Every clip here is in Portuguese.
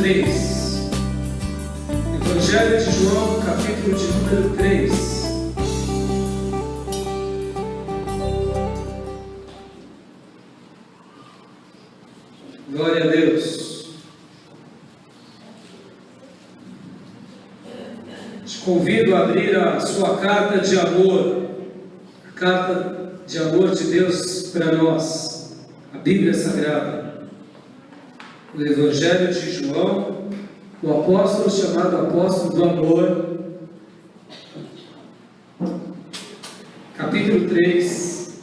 3. Evangelho de João, capítulo de número 3. Glória a Deus. Te convido a abrir a sua carta de amor, a carta de amor de Deus para nós, a Bíblia Sagrada, o Evangelho de João, o apóstolo chamado apóstolo do amor, capítulo 3,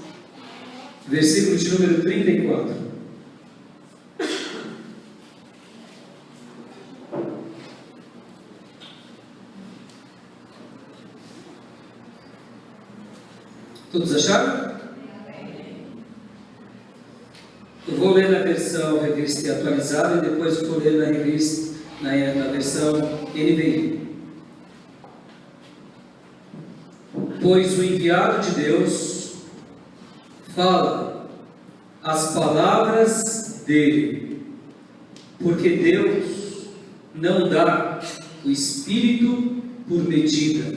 versículo de número 34. Todos acharam? Eu vou ler na versão revista e atualizada e depois vou ler na revista, na versão NVI. Pois o enviado de Deus fala as palavras dele, porque Deus não dá o Espírito por medida.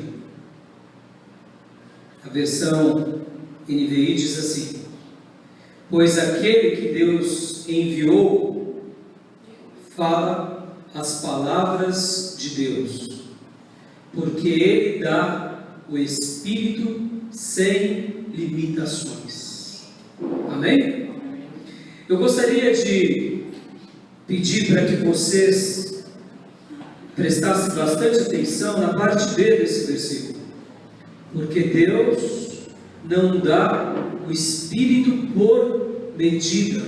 A versão NVI diz assim: pois aquele que Deus enviou fala as palavras de Deus, porque Ele dá o Espírito sem limitações. Amém? Eu gostaria de pedir para que vocês prestassem bastante atenção na parte B desse versículo. Porque Deus não dá o Espírito por medida.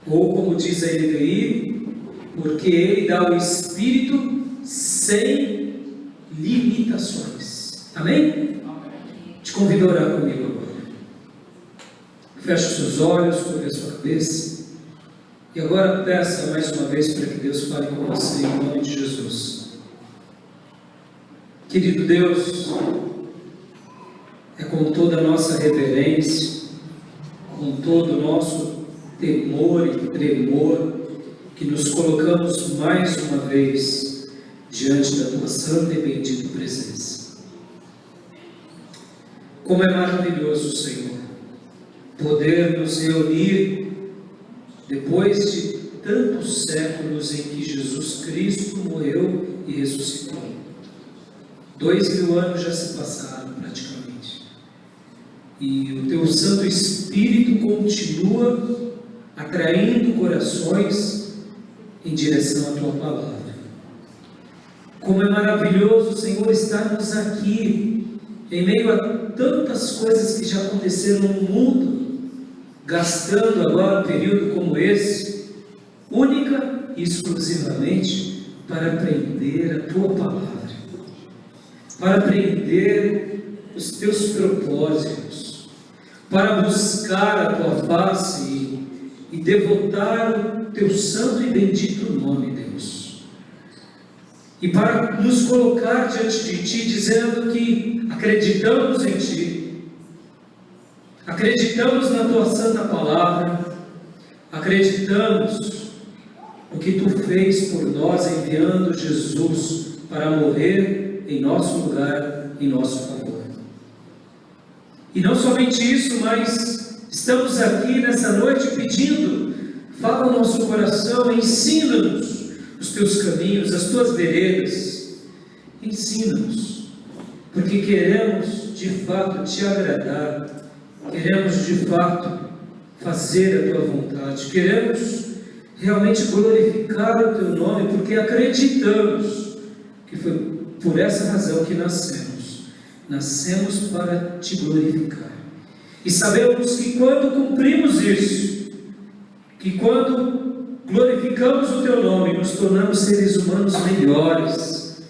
Ou como diz a NVI, porque Ele dá o Espírito sem limitações. Amém? Te convido a orar comigo agora. Feche os seus olhos, curva a sua cabeça. E agora peça mais uma vez para que Deus fale com você em nome de Jesus. Querido Deus, é com toda a nossa reverência, com todo o nosso temor e tremor, que nos colocamos mais uma vez diante da Tua santa e bendita presença. Como é maravilhoso, Senhor, poder nos reunir depois de tantos séculos em que Jesus Cristo morreu e ressuscitou. 2000 anos já se passaram praticamente, e o Teu Santo Espírito continua atraindo corações em direção à Tua Palavra. Como é maravilhoso, Senhor, estarmos aqui em meio a tantas coisas que já aconteceram no mundo, gastando agora um período como esse, única e exclusivamente para aprender a Tua Palavra, para aprender os Teus propósitos, para buscar a Tua face e devotar o Teu santo e bendito nome, Deus. E para nos colocar diante de Ti, dizendo que acreditamos em Ti, acreditamos na Tua santa palavra, acreditamos no que Tu fez por nós, enviando Jesus para morrer em nosso lugar, em nosso favor. E não somente isso, mas estamos aqui nessa noite pedindo: fala o nosso coração, ensina-nos os Teus caminhos, as Tuas veredas, ensina-nos, porque queremos de fato Te agradar, queremos de fato fazer a Tua vontade, queremos realmente glorificar o Teu nome, porque acreditamos que foi por essa razão que nascemos para Te glorificar. E sabemos que quando cumprimos isso, que quando glorificamos o Teu nome, nos tornamos seres humanos melhores,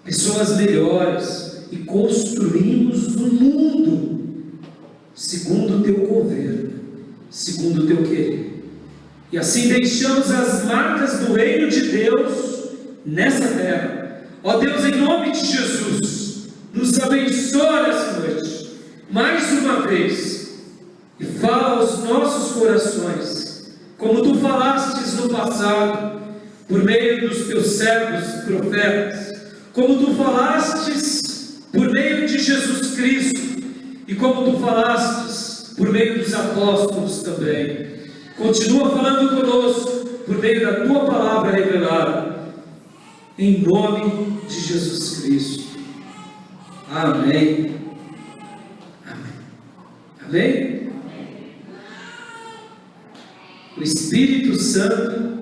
pessoas melhores, e construímos um mundo segundo o Teu governo, segundo o Teu querer. E assim deixamos as marcas do reino de Deus nessa terra. Ó Deus, em nome de Jesus, nos abençoa nessa noite, mais uma vez, e fala aos nossos corações, como Tu falastes no passado, por meio dos teus servos profetas, como tu falastes por meio de Jesus Cristo, e como tu falastes por meio dos apóstolos também. Continua falando conosco por meio da tua palavra revelada, em nome de Jesus Cristo. Amém. Amém. Amém? O Espírito Santo,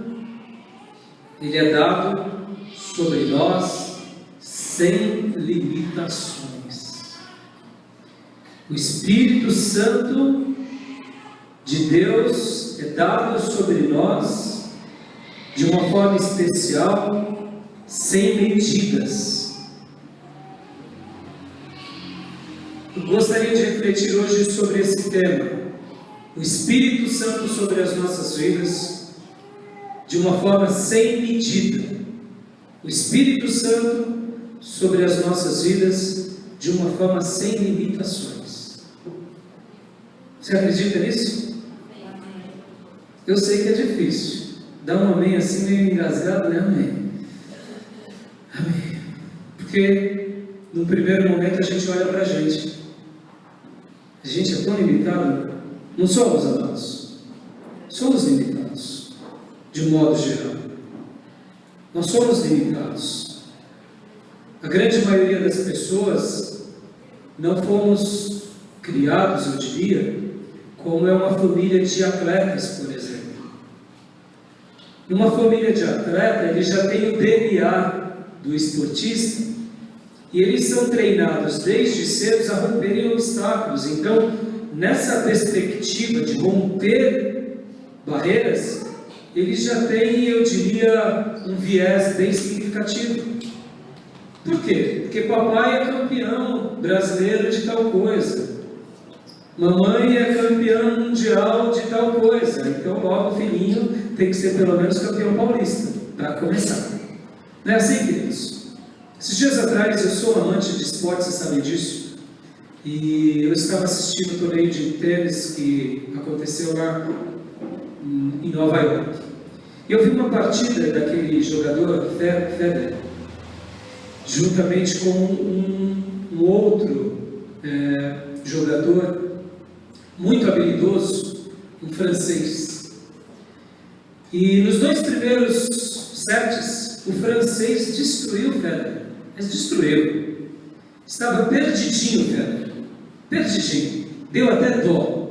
ele é dado sobre nós sem limitações. O Espírito Santo de Deus é dado sobre nós de uma forma especial, sem medidas. Eu gostaria de refletir hoje sobre esse tema, o Espírito Santo sobre as nossas vidas, de uma forma sem medida. O Espírito Santo sobre as nossas vidas, de uma forma sem limitações. Você acredita nisso? Eu sei que é difícil. Dá um amém assim meio engasgado, né? Amém. Amém. Porque no primeiro momento a gente olha para a gente. A gente é tão limitado. Não somos, amados. Somos limitados. De um modo geral. Nós somos limitados. A grande maioria das pessoas não fomos criados, eu diria, como é uma família de atletas, por exemplo. Numa família de atleta, ele já tem o DNA do esportista e eles são treinados desde cedo a romperem obstáculos. Então, nessa perspectiva de romper barreiras, eles já têm, eu diria, um viés bem significativo. Por quê? Porque papai é campeão brasileiro de tal coisa. Mamãe é campeã mundial de tal coisa. Então, logo o filhinho tem que ser pelo menos campeão paulista, para começar. Não é assim, queridos? Esses dias atrás, eu sou amante de esportes, você sabe disso. E eu estava assistindo o torneio de tênis que aconteceu lá em Nova York. E eu vi uma partida daquele jogador, Federer, juntamente com um outro jogador muito habilidoso, um francês. E nos dois primeiros sets, o francês destruiu o Federer. Mas destruiu. Estava perdidinho o Federer. Perdidinho. Deu até dó.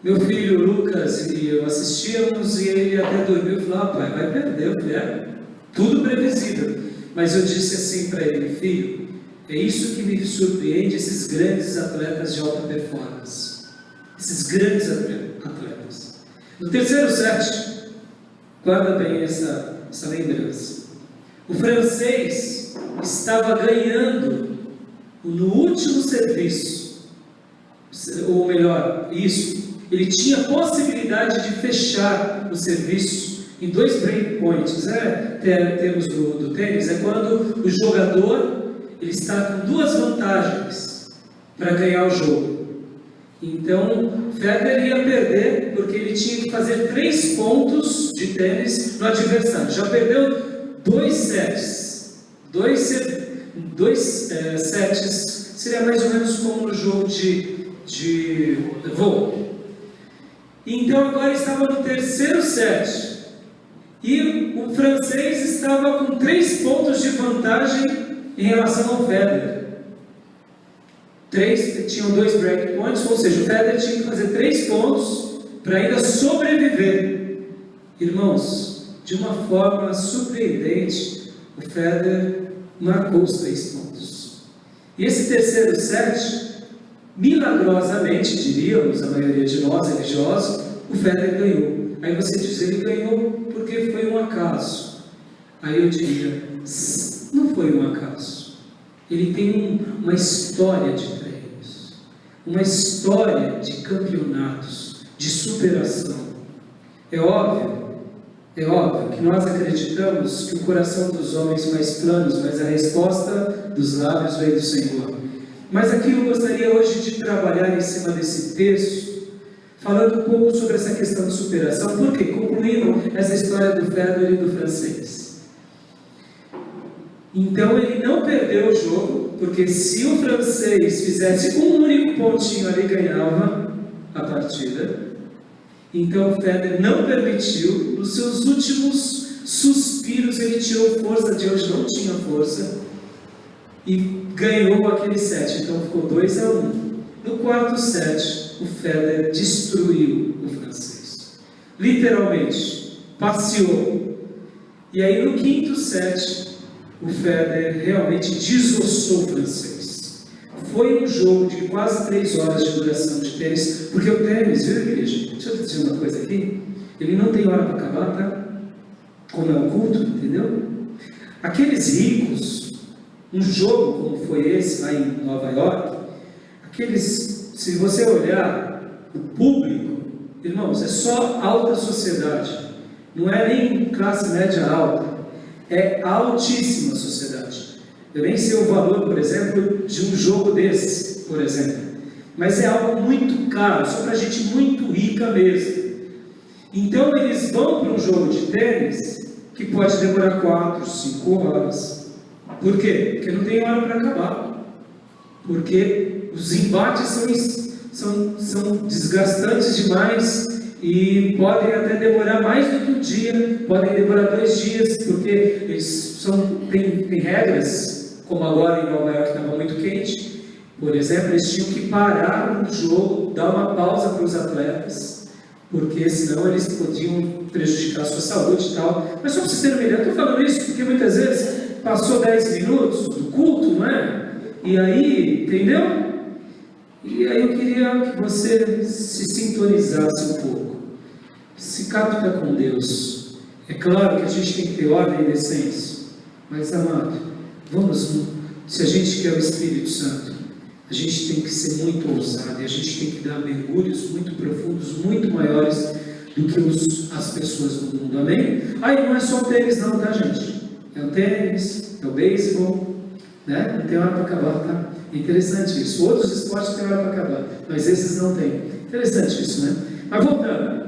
Meu filho Lucas e eu assistíamos e ele até dormiu e falou: pai, vai perder o Federer. Tudo previsível. Mas eu disse assim para ele: filho, é isso que me surpreende, esses grandes atletas de alta performance. Esses grandes atletas. No terceiro set, guarda bem essa lembrança. O francês estava ganhando no último serviço, ou melhor, ele tinha possibilidade de fechar o serviço em 2 break points. Termos do tênis, é quando o jogador ele está com 2 vantagens para ganhar o jogo. Então, Federer ia perder porque ele tinha que fazer 3 pontos de tênis no adversário. Já perdeu 2 sets. 2 sets seria mais ou menos como no jogo de vôlei. Então, agora estava no terceiro set. E o francês estava com 3 pontos de vantagem em relação ao Federer. Tinham 2 break points, ou seja, o Federer tinha que fazer 3 pontos para ainda sobreviver. Irmãos, de uma forma surpreendente, o Federer marcou os 3 pontos. E esse terceiro set, milagrosamente, diríamos, a maioria de nós religiosos, o Federer ganhou. Aí você diz, ele ganhou porque foi um acaso. Aí eu diria, não foi um acaso. Ele tem uma história de treinos, uma história de campeonatos, de superação. É óbvio que nós acreditamos que o coração dos homens mais planos, mas a resposta dos lábios vem do Senhor. Mas aqui eu gostaria hoje de trabalhar em cima desse texto, falando um pouco sobre essa questão de superação. Por quê? Concluindo essa história do Federer e do francês. Então ele não perdeu o jogo, porque se o francês fizesse um único pontinho ali, ganhava a partida. Então o Federer não permitiu, nos seus últimos suspiros ele tirou força de onde não tinha força e ganhou aquele set. Então ficou 2-1. No quarto set, o Federer destruiu o francês, literalmente passeou. E aí no quinto set, o Federer realmente desossou o francês. Foi um jogo de quase 3 horas de duração de tênis, porque o tênis, viu, igreja? Deixa eu dizer uma coisa aqui, ele não tem hora para acabar, tá? Como é um culto, entendeu? Aqueles ricos, um jogo como foi esse lá em Nova York, aqueles, se você olhar o público, irmãos, é só alta sociedade, não é nem classe média alta, é altíssima sociedade. Eu nem sei o valor, por exemplo, de um jogo desse, por exemplo, mas é algo muito caro, só para gente muito rica mesmo. Então eles vão para um jogo de tênis que pode demorar 4, 5 horas. Por quê? Porque não tem hora para acabar. Porque os embates são desgastantes demais e podem até demorar mais do que um dia, podem demorar 2 dias, porque eles têm regras, como agora em Nova York estava muito quente, por exemplo, eles tinham que parar no jogo, dar uma pausa para os atletas, porque senão eles podiam prejudicar a sua saúde e tal. Mas só para vocês terem uma ideia, eu estou falando isso porque muitas vezes passou 10 minutos do culto, não é? E aí, entendeu? E aí eu queria que você se sintonizasse um pouco, se capta com Deus. É claro que a gente tem que ter ordem e decência, mas amado, se a gente quer o Espírito Santo, a gente tem que ser muito ousado, e a gente tem que dar mergulhos muito profundos, muito maiores do que as pessoas do mundo, amém? Aí não é só o tênis não, tá, gente? É o tênis, é o beisebol, né? Não tem hora para acabar, tá? É interessante isso. Outros esportes têm hora para acabar, mas esses não têm. Interessante isso, né? Mas voltando,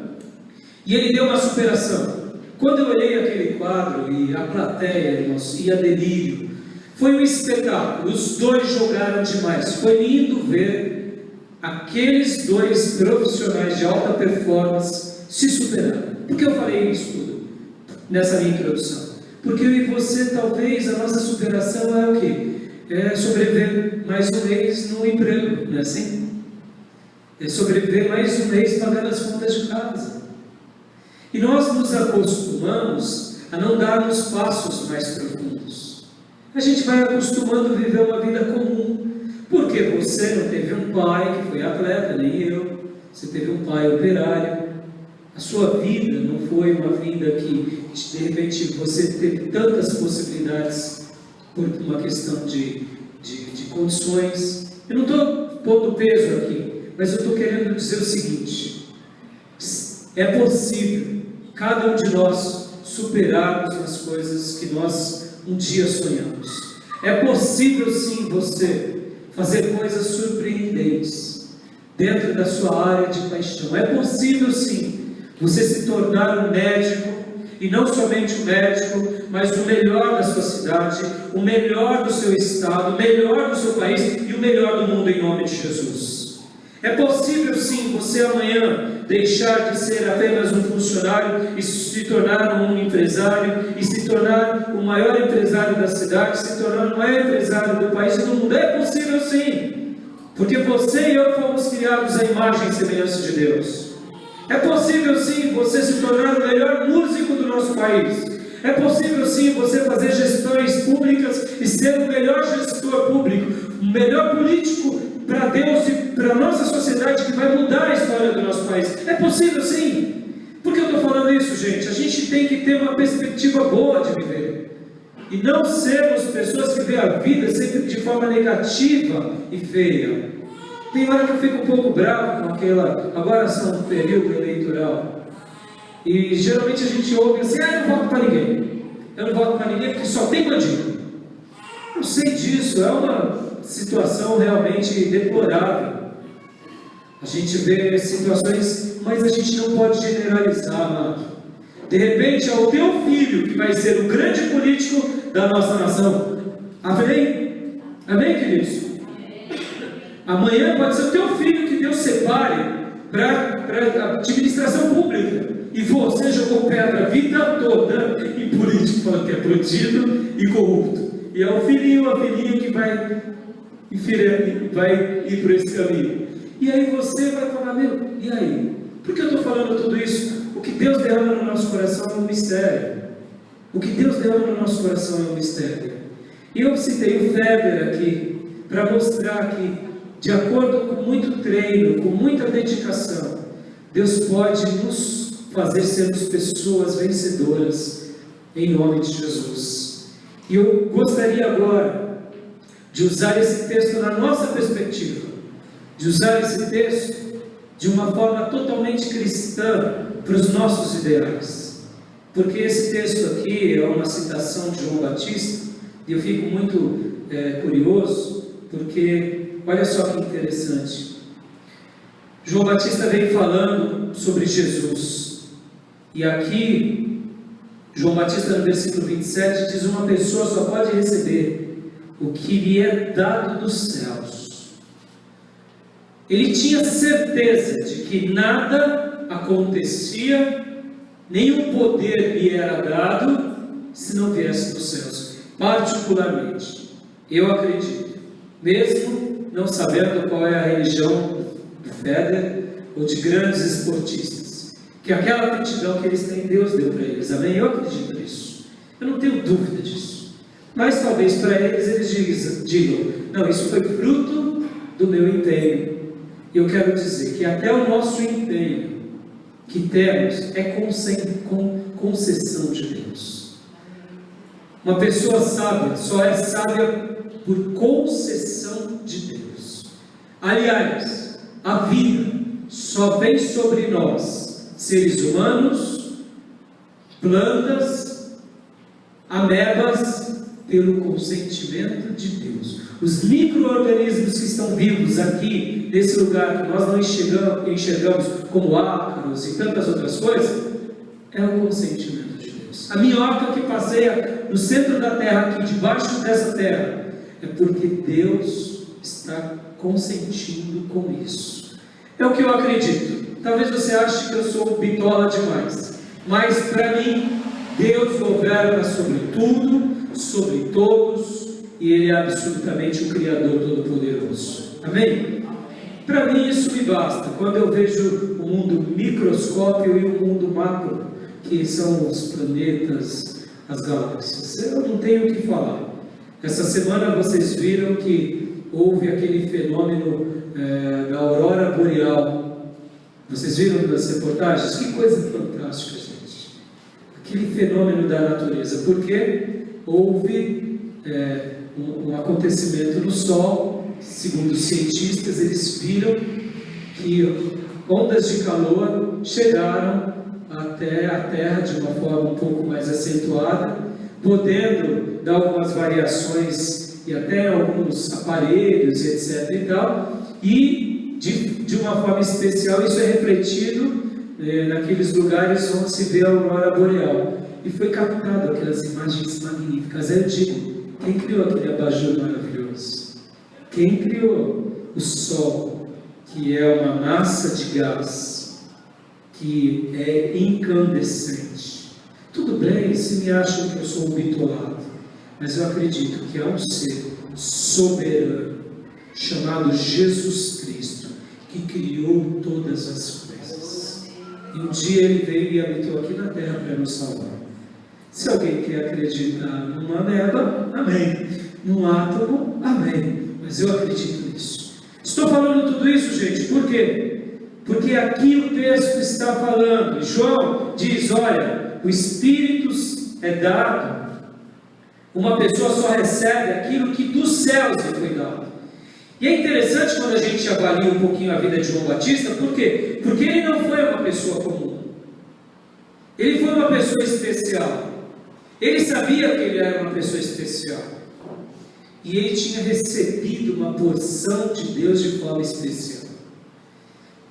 e ele deu uma superação. Quando eu olhei aquele quadro e a plateia, irmãos, ia delírio, foi um espetáculo. Os dois jogaram demais. Foi lindo ver aqueles dois profissionais de alta performance se superando. Por que eu falei isso tudo nessa minha introdução? Porque eu e você, talvez, a nossa superação é o quê? É sobreviver mais um mês no emprego, não é assim? É sobreviver mais um mês pagando as contas de casa. E nós nos acostumamos a não darmos passos mais profundos. A gente vai acostumando a viver uma vida comum, porque você não teve um pai que foi atleta, nem eu, você teve um pai operário, a sua vida não foi uma vida que de repente você teve tantas possibilidades por uma questão de condições. Eu não estou pondo peso aqui, mas eu estou querendo dizer o seguinte: é possível cada um de nós superarmos as coisas que nós um dia sonhamos. É possível sim você fazer coisas surpreendentes dentro da sua área de paixão. É possível sim você se tornar um médico, e não somente um médico, mas o melhor da sua cidade, o melhor do seu estado, o melhor do seu país e o melhor do mundo, em nome de Jesus. É possível sim você amanhã deixar de ser apenas um funcionário e se tornar um empresário, e se tornar o maior empresário da cidade, se tornar o maior empresário do país e do mundo. É possível sim, porque você e eu fomos criados à imagem e semelhança de Deus. É possível sim você se tornar o melhor músico do nosso país. É possível sim você fazer gestões públicas e ser o melhor gestor público, o melhor político para Deus e para a nossa sociedade, que vai mudar a história do nosso país. É possível sim. Por que eu estou falando isso, gente? A gente tem que ter uma perspectiva boa de viver, e não sermos pessoas que veem a vida sempre de forma negativa e feia. Tem hora que eu fico um pouco bravo com aquela, agora são um período eleitoral, e geralmente a gente ouve assim: eu não voto para ninguém, eu não voto para ninguém porque só tem bandido. Eu sei disso, é uma situação realmente deplorável. A gente vê situações, mas a gente não pode generalizar, amado. De repente é o teu filho que vai ser o grande político da nossa nação. Amém? Amém, queridos? Amanhã pode ser o teu filho que Deus separe para administração pública. E você jogou pedra a vida toda em político, falando que é bandido e corrupto. E é o filhinho, a filhinha que vai ir por esse caminho. E aí você vai falar, meu, e aí? Por que eu estou falando tudo isso? O que Deus derrama no nosso coração é um mistério. O que Deus derrama no nosso coração é um mistério. E eu citei o Weber aqui, para mostrar que, de acordo com muito treino, com muita dedicação, Deus pode nos fazer sermos pessoas vencedoras, em nome de Jesus. E eu gostaria agora de usar esse texto na nossa perspectiva, de usar esse texto de uma forma totalmente cristã para os nossos ideais, porque esse texto aqui é uma citação de João Batista, e eu fico muito curioso, porque olha só que interessante. João Batista vem falando sobre Jesus, e aqui João Batista no versículo 27 diz: uma pessoa só pode receber o que lhe é dado dos céus. Ele tinha certeza de que nada acontecia, nenhum poder lhe era dado se não viesse dos céus. Particularmente, eu acredito, mesmo não sabendo qual é a religião do Federer ou de grandes esportistas, que aquela aptidão que eles têm, Deus deu para eles. Amém? Eu acredito nisso. Eu não tenho dúvida disso. Mas talvez para eles digam: não, isso foi fruto do meu empenho. Eu quero dizer que até o nosso empenho que temos é concessão de Deus. Uma pessoa sábia só é sábia por concessão de Deus. Aliás, a vida só vem sobre nós, seres humanos, plantas, amebas, pelo consentimento de Deus. Os micro-organismos que estão vivos aqui, nesse lugar que nós não enxergamos como ácaros e tantas outras coisas, é o consentimento de Deus. A minhoca que passeia no centro da terra, aqui debaixo dessa terra, é porque Deus está consentindo com isso. É o que eu acredito. Talvez você ache que eu sou bitola demais, mas para mim, Deus governa sobre tudo, sobre todos, e Ele é absolutamente o Criador Todo-Poderoso. Amém? Para mim isso me basta. Quando eu vejo o mundo microscópio e o mundo macro, que são os planetas, as galáxias, eu não tenho o que falar. Essa semana vocês viram que houve aquele fenômeno da aurora boreal. Vocês viram nas reportagens? Que coisa fantástica, gente. Aquele fenômeno da natureza. Porque houve um acontecimento no Sol. Segundo os cientistas, eles viram que ondas de calor chegaram até a Terra de uma forma um pouco mais acentuada, podendo dar algumas variações e até alguns aparelhos, etc. e tal, e de uma forma especial isso é refletido naqueles lugares onde se vê a aurora boreal, e foi captado aquelas imagens magníficas. Eu digo, quem criou aquele abajur maravilhoso? Quem criou o Sol, que é uma massa de gás, que é incandescente? Tudo bem se me acham que eu sou um bitolado, mas eu acredito que há um ser soberano, chamado Jesus Cristo, que criou todas as coisas. E um dia Ele veio e habitou aqui na terra para nos salvar. Se alguém quer acreditar numa ameba, amém. Num átomo, amém. Mas eu acredito nisso. Estou falando tudo isso, gente, por quê? Porque aqui o texto está falando, e João diz: olha, o Espírito é dado, uma pessoa só recebe aquilo que dos céus lhe foi dado. E é interessante quando a gente avalia um pouquinho a vida de João Batista, por quê? Porque ele não foi uma pessoa comum, ele foi uma pessoa especial. Ele sabia que ele era uma pessoa especial, e ele tinha recebido uma porção de Deus de forma especial.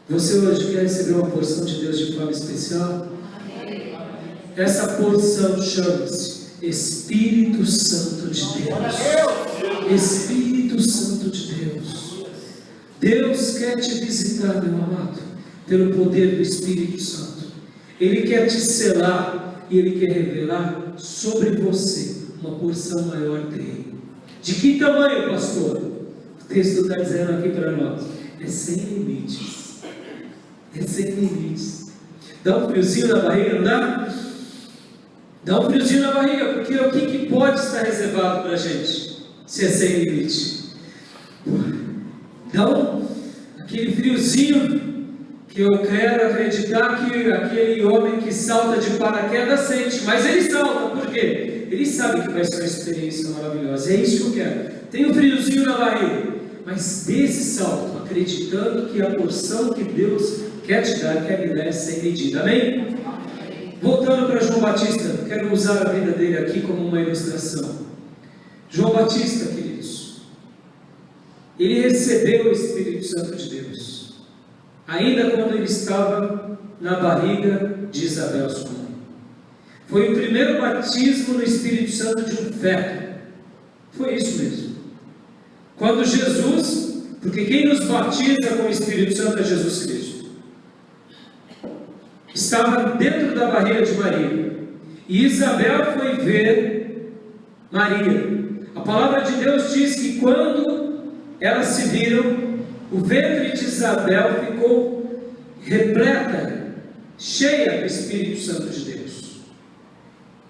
Você hoje quer receber uma porção de Deus de forma especial? Essa porção chama-se Espírito Santo de Deus. Espírito Santo de Deus. Deus quer te visitar, meu amado, pelo poder do Espírito Santo. Ele quer te selar e Ele quer revelar sobre você uma porção maior dele. De que tamanho, pastor? O texto está dizendo aqui para nós: é sem limites. É sem limites. Dá um friozinho na barriga, não dá? Dá um friozinho na barriga, porque o que pode estar reservado para a gente, se é sem limite? Dá aquele friozinho que eu quero acreditar que aquele homem que salta de paraquedas sente, mas ele salta, por quê? Ele sabe que vai ser uma experiência maravilhosa. É isso que eu quero. Tem um friozinho na barriga, mas desse salto, acreditando que a porção que Deus quer te dar, quer me dar, é sem medida. Amém? Voltando para João Batista, quero usar a vida dele aqui como uma ilustração. João Batista, queridos, ele recebeu o Espírito Santo de Deus, ainda quando ele estava na barriga de Isabel, sua mãe. Foi o primeiro batismo no Espírito Santo de um feto. Foi isso mesmo. Quando Jesus, porque quem nos batiza com o Espírito Santo é Jesus Cristo, estava dentro da barriga de Maria, e Isabel foi ver Maria. A palavra de Deus diz que quando elas se viram, o ventre de Isabel ficou repleta, cheia do Espírito Santo de Deus.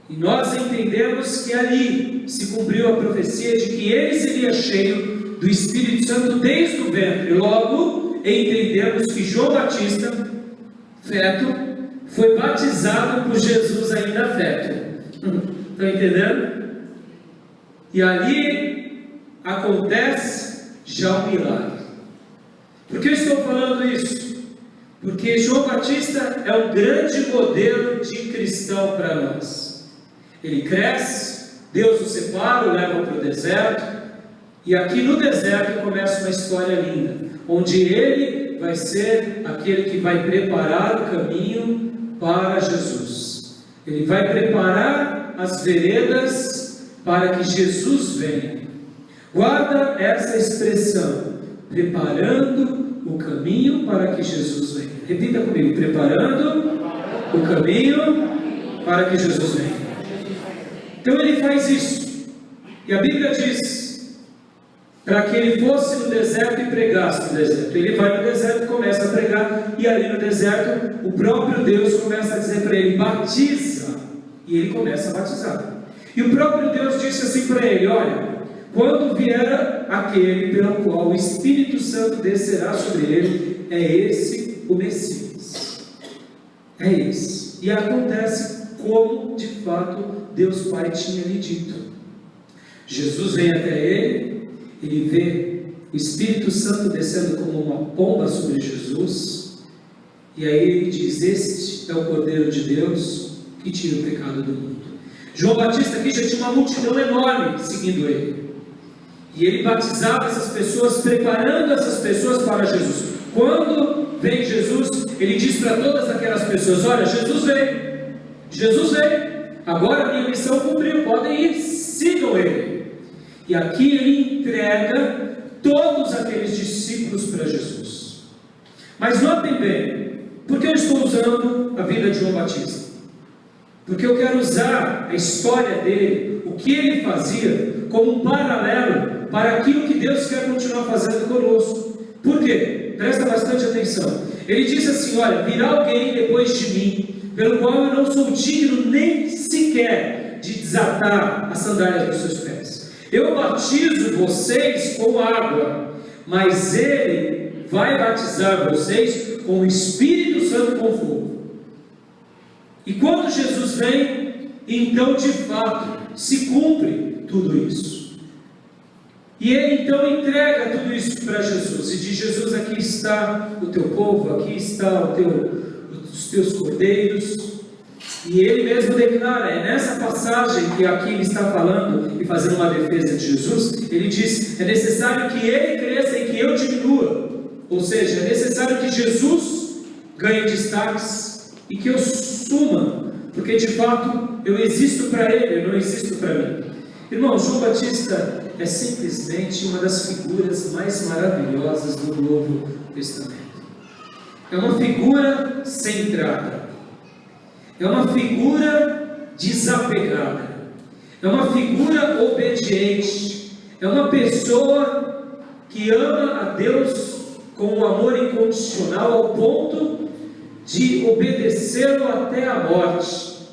E nós entendemos que ali se cumpriu a profecia de que ele seria cheio do Espírito Santo desde o ventre. Logo, entendemos que João Batista, feto, foi batizado por Jesus ainda feto. Estão entendendo? E ali acontece já um milagre. Por que eu estou falando isso? Porque João Batista é um grande modelo de cristão para nós. Ele cresce, Deus o separa, o leva para o deserto, e aqui no deserto começa uma história linda, onde ele vai ser aquele que vai preparar o caminho para Jesus. Ele vai preparar as veredas para que Jesus venha. Guarda essa expressão: preparando o caminho para que Jesus venha. Repita comigo: preparando o caminho para que Jesus venha. Então ele faz isso, e a Bíblia diz para que ele fosse no deserto e pregasse no deserto. Ele vai no deserto e começa a pregar, e ali no deserto o próprio Deus começa a dizer para ele: batiza, e ele começa a batizar. E o próprio Deus disse assim para ele: olha, quando vier aquele pelo qual o Espírito Santo descerá sobre ele, é esse o Messias. É esse. E acontece como de fato Deus Pai tinha lhe dito. Jesus vem até ele, ele vê o Espírito Santo descendo como uma pomba sobre Jesus, e aí ele diz: este é o Cordeiro de Deus que tira o pecado do mundo. João Batista aqui já tinha uma multidão enorme seguindo ele, e ele batizava essas pessoas, preparando essas pessoas para Jesus. Quando vem Jesus, ele diz para todas aquelas pessoas: olha, Jesus veio, agora a minha missão cumpriu, podem ir, sigam ele. E aqui ele entrega todos aqueles discípulos para Jesus. Mas notem bem, por que eu estou usando a vida de João Batista? Porque eu quero usar a história dele, o que ele fazia, como um paralelo para aquilo que Deus quer continuar fazendo conosco. Por quê? Presta bastante atenção. Ele disse assim: olha, virá alguém depois de mim, pelo qual eu não sou digno nem sequer de desatar as sandálias dos seus pés. Eu batizo vocês com água, mas ele vai batizar vocês com o Espírito Santo com fogo. E quando Jesus vem, então de fato se cumpre tudo isso. E ele então entrega tudo isso para Jesus, e diz: Jesus, aqui está o teu povo, aqui está os teus cordeiros. E ele mesmo declara, é nessa passagem que aqui ele está falando e fazendo uma defesa de Jesus, ele diz: é necessário que ele cresça e que eu diminua. Ou seja, é necessário que Jesus ganhe destaques e que eu suma, porque de fato eu existo para Ele, eu não existo para mim. Irmão, João Batista é simplesmente uma das figuras mais maravilhosas do Novo Testamento. É uma figura centrada, é uma figura desapegada, é uma figura obediente, é uma pessoa que ama a Deus com um amor incondicional ao ponto de obedecê-lo até a morte.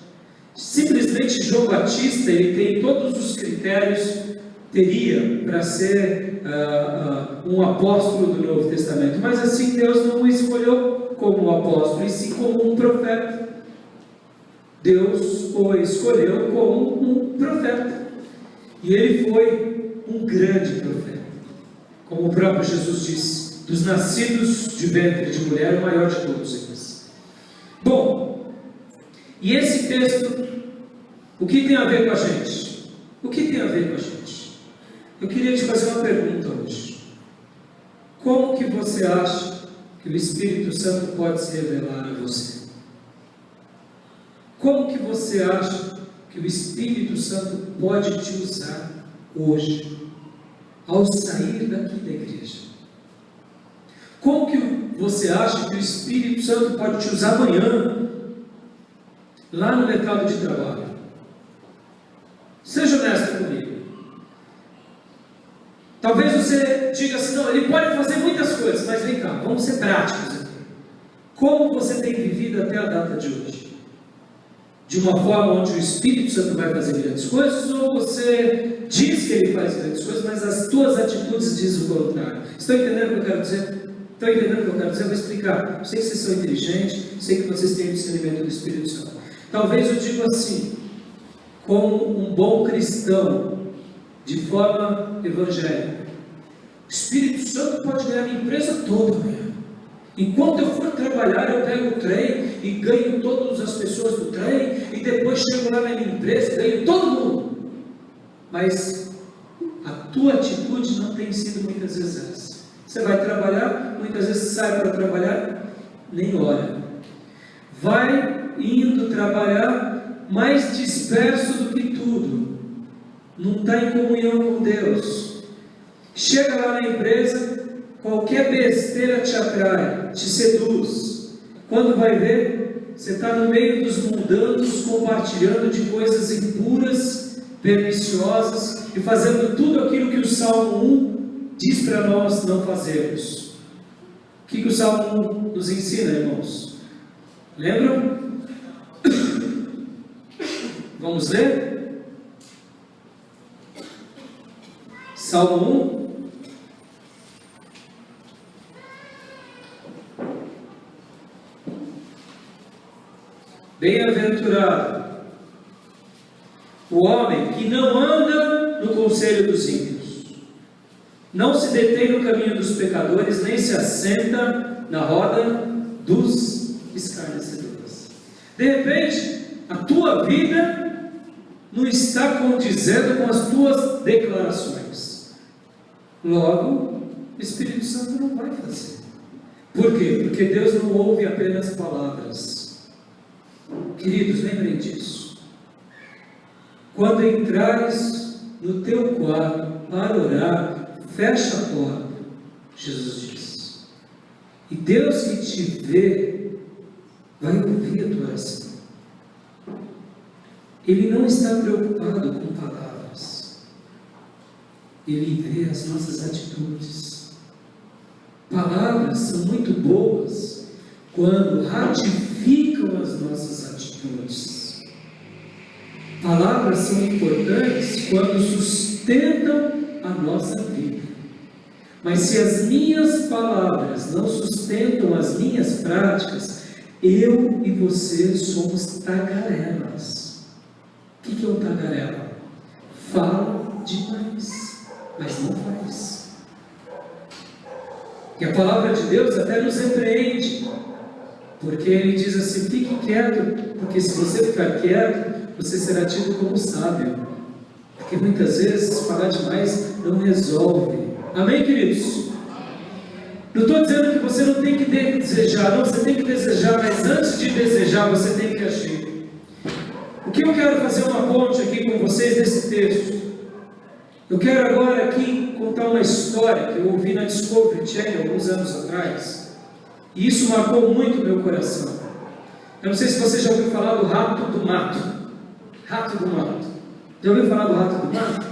Simplesmente João Batista, ele tem todos os critérios, teria para ser um apóstolo do Novo Testamento, mas assim Deus não o escolheu como um apóstolo, e sim como um profeta. Deus o escolheu como um profeta, e ele foi um grande profeta, como o próprio Jesus disse: dos nascidos de ventre de mulher, o maior de todos eles. Bom, e esse texto, o que tem a ver com a gente? O que tem a ver com a gente? Eu queria te fazer uma pergunta hoje. Como que você acha que o Espírito Santo pode se revelar a você? Como que você acha que o Espírito Santo pode te usar hoje, ao sair daqui da igreja? Como que você acha que o Espírito Santo pode te usar amanhã, lá no mercado de trabalho? Seja honesto comigo. Talvez você diga assim: não, ele pode fazer muitas coisas, mas vem cá, vamos ser práticos aqui. Como você tem vivido até a data de hoje? De uma forma onde o Espírito Santo vai fazer grandes coisas, ou você diz que ele faz grandes coisas, mas as tuas atitudes dizem o contrário? Estão entendendo o que eu quero dizer? Estão entendendo o que eu quero dizer? Eu vou explicar. Eu sei que vocês são inteligentes, sei que vocês têm o discernimento do Espírito Santo. Talvez eu diga assim: como um bom cristão, de forma evangélica, o Espírito Santo pode ganhar a minha empresa toda amanhã. Enquanto eu for trabalhar, eu pego o trem e ganho todas as pessoas do trem, e depois chego lá na minha empresa e ganho todo mundo. Mas a tua atitude não tem sido muitas vezes essa. Você vai trabalhar, muitas vezes sai para trabalhar, nem ora. Vai indo trabalhar mais disperso do que tudo. Não está em comunhão com Deus. Chega lá na empresa, qualquer besteira te atrai, te seduz. Quando vai ver, você está no meio dos mundanos, compartilhando de coisas impuras, perniciosas, e fazendo tudo aquilo que o Salmo 1 diz para nós não fazermos. O que o Salmo 1 nos ensina, irmãos? Lembram? Vamos ler? Salmo 1. Bem-aventurado o homem que não anda no conselho dos ímpios, não se detém no caminho dos pecadores, nem se assenta na roda dos escarnecedores. De repente, a tua vida não está condizendo com as tuas declarações. Logo, o Espírito Santo não vai fazer. Por quê? Porque Deus não ouve apenas palavras. Queridos, lembrem disso. Quando entrares no teu quarto para orar, fecha a porta, Jesus diz. E Deus que te vê, vai ouvir a tua oração. Ele não está preocupado com palavras. Ele vê as nossas atitudes. Palavras são muito boas quando ratificam as nossas atitudes. Palavras são importantes quando sustentam a nossa vida. Mas se as minhas palavras não sustentam as minhas práticas, eu e você somos tagarelas. O que é um tagarela? Fala demais, mas não faz. E a palavra de Deus até nos repreende, porque Ele diz assim: fique quieto, porque se você ficar quieto, você será tido como sábio. Porque muitas vezes falar demais não resolve. Amém, queridos? Não estou dizendo que você não tem que desejar, não, você tem que desejar, mas antes de desejar, você tem que agir. O que eu quero fazer uma ponte aqui com vocês nesse texto? Eu quero agora aqui contar uma história que eu ouvi na Discovery Channel alguns anos atrás, e isso marcou muito o meu coração. Eu não sei se você já ouviu falar do rato do mato. Rato do mato. Já ouviu falar do rato do mato?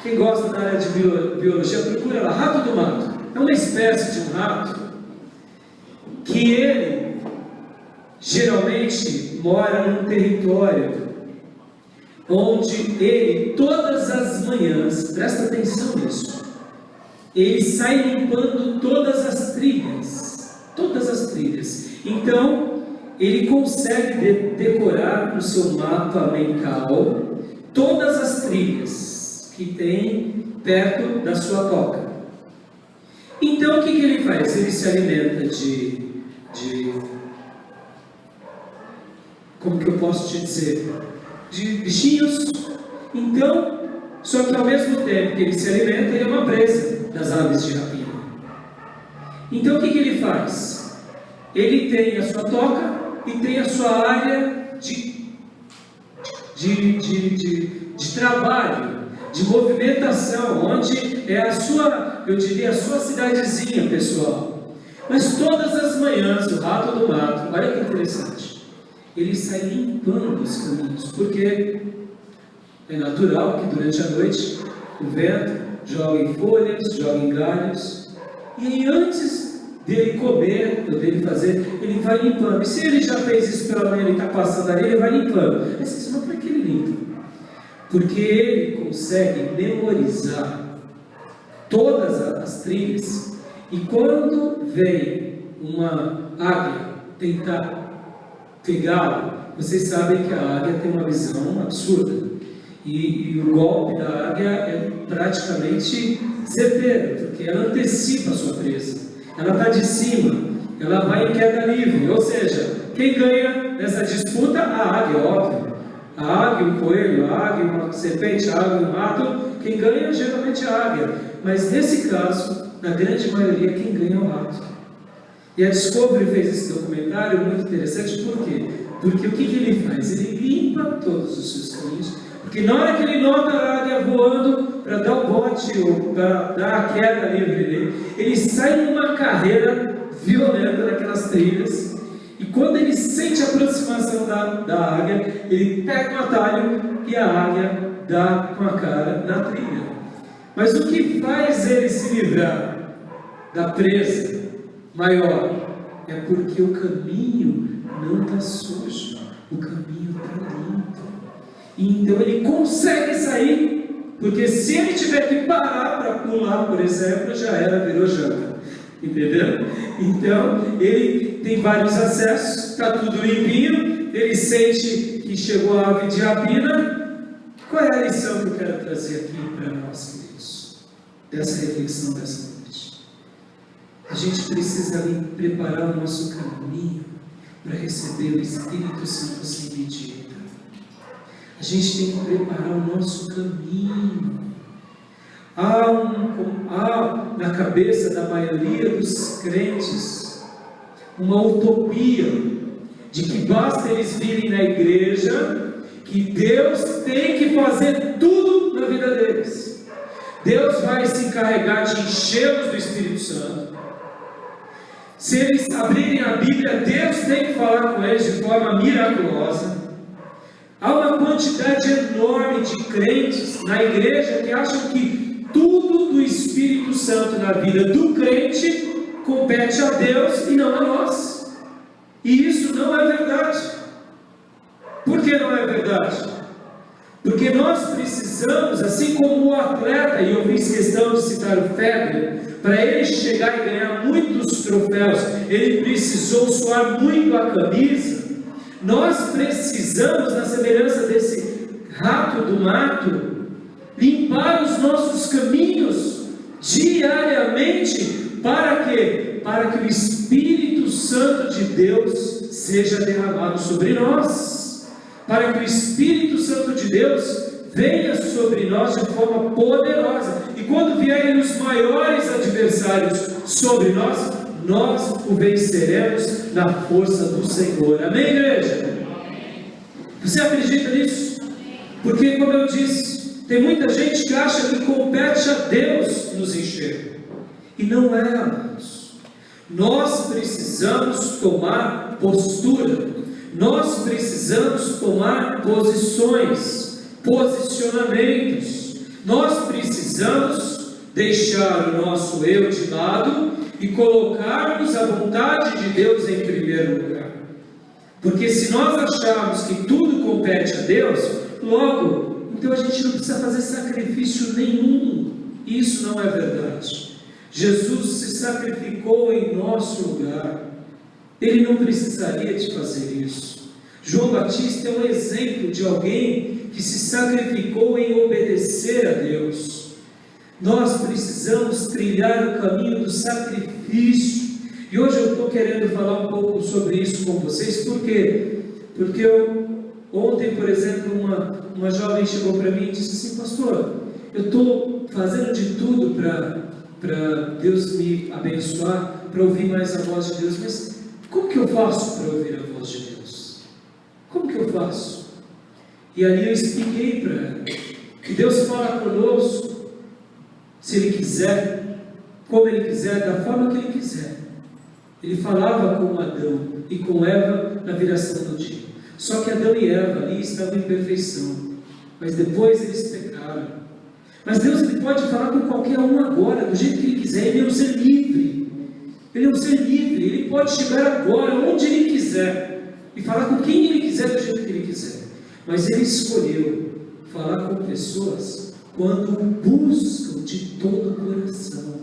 Quem gosta da área de biologia, procura lá, rato do mato. É uma espécie de um rato que ele geralmente mora num território onde ele, todas as manhãs, presta atenção nisso, ele sai limpando todas as trilhas. Então, ele consegue decorar no seu mapa mental todas as trilhas que tem perto da sua toca. Então, o que ele faz? Ele se alimenta de como que eu posso te dizer? De bichinhos. Então, só que ao mesmo tempo que ele se alimenta, ele é uma presa das aves de rapina. Então, o que ele faz? Ele tem a sua toca e tem a sua área de trabalho, de movimentação, onde é a sua, eu diria, a sua cidadezinha, pessoal. Mas todas as manhãs, o rato do mato, olha que interessante, ele sai limpando os caminhos, porque é natural que durante a noite o vento joga em folhas, joga em galhos, e aí antes dele comer, ou dele fazer, ele vai limpando. E se ele já fez isso pela manhã, ele está passando ali, ele vai limpando. Mas isso não foi que ele limpa, porque ele consegue memorizar todas as trilhas, e quando vem uma águia tentar pegá-lo, vocês sabem que a águia tem uma visão absurda, e o golpe da águia é praticamente certeiro, porque ela antecipa a sua presa, ela está de cima, ela vai em queda livre, ou seja, quem ganha nessa disputa? A águia, óbvio. A águia, o coelho, a águia, uma serpente, a águia, um rato, quem ganha geralmente é a águia, mas nesse caso, na grande maioria, quem ganha é o rato. E a Discovery fez esse documentário muito interessante, por quê? Porque o que ele faz? Ele limpa todos os seus caminhos, porque na hora que ele nota a águia voando para dar o bote ou para dar a queda livre dele, ele sai numa carreira violenta naquelas trilhas, e quando ele sente a aproximação da águia, ele pega um atalho e a águia dá com a cara na trilha. Mas o que faz ele se livrar da presa maior é porque o caminho não está sujo, o caminho está limpo. E então ele consegue sair, porque se ele tiver que parar para pular, por exemplo, já era, virou janta. Entendeu? Então ele tem vários acessos, está tudo limpinho, ele sente que chegou a ave de rapina. Qual é a lição que eu quero trazer aqui para nós, queridos, dessa reflexão dessa noite? A gente precisa preparar o nosso caminho para receber o Espírito Santo sem medida. A gente tem que preparar o nosso caminho. Há na cabeça da maioria dos crentes uma utopia de que basta eles virem na igreja, que Deus tem que fazer tudo na vida deles. Deus vai se encarregar de enchê-los do Espírito Santo. Se eles abrirem a Bíblia, Deus tem que falar com eles de forma miraculosa. Há uma quantidade enorme de crentes na igreja que acham que tudo do Espírito Santo na vida do crente compete a Deus e não a nós. E isso não é verdade. Por que não é verdade? Porque nós precisamos, assim como o atleta, e eu fiz questão de citar o Federer, para ele chegar e ganhar muitos troféus, ele precisou suar muito a camisa. Nós precisamos, na semelhança desse rato do mato, limpar os nossos caminhos diariamente. Para quê? Para que o Espírito Santo de Deus seja derramado sobre nós, para que o Espírito Santo de Deus venha sobre nós de forma poderosa. E quando vierem os maiores adversários sobre nós, nós o venceremos na força do Senhor. Amém, igreja? Você acredita nisso? Porque, como eu disse, tem muita gente que acha que compete a Deus nos encher. E não é, amados. Nós precisamos tomar postura. Nós precisamos tomar posições, posicionamentos. Nós precisamos deixar o nosso eu de lado e colocarmos a vontade de Deus em primeiro lugar. Porque se nós acharmos que tudo compete a Deus, logo, então a gente não precisa fazer sacrifício nenhum. Isso não é verdade. Jesus se sacrificou em nosso lugar. Ele não precisaria de fazer isso. João Batista é um exemplo de alguém que se sacrificou em obedecer a Deus. Nós precisamos trilhar o caminho do sacrifício. E hoje eu estou querendo falar um pouco sobre isso com vocês. Por quê? Porque ontem, por exemplo, uma jovem chegou para mim e disse assim: pastor, eu estou fazendo de tudo para Deus me abençoar, para ouvir mais a voz de Deus, mas como que eu faço para ouvir a voz de Deus? Como que eu faço? E ali eu expliquei para ela que Deus fala conosco, se Ele quiser, como Ele quiser, da forma que Ele quiser. Ele falava com Adão e com Eva na viração do dia. Só que Adão e Eva ali estavam em perfeição, mas depois eles pecaram. Mas Deus, Ele pode falar com qualquer um agora, do jeito que Ele quiser. Ele é um ser livre. Ele é um ser livre. Ele pode chegar agora, onde Ele quiser, e falar com quem Ele quiser, do jeito que Ele quiser. Mas Ele escolheu falar com pessoas quando buscam de todo o coração.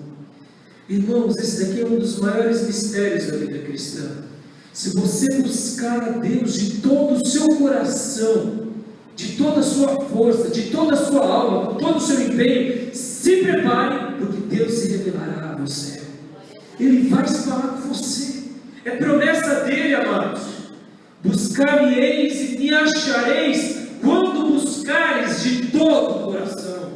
Irmãos, esse daqui é um dos maiores mistérios da vida cristã. Se você buscar a Deus de todo o seu coração, de toda a sua força, de toda a sua alma, com todo o seu empenho, se prepare, porque Deus se revelará a você. Ele vai falar com você. É promessa dele, amados. Buscar-me-eis e me achareis quando buscares de todo o coração.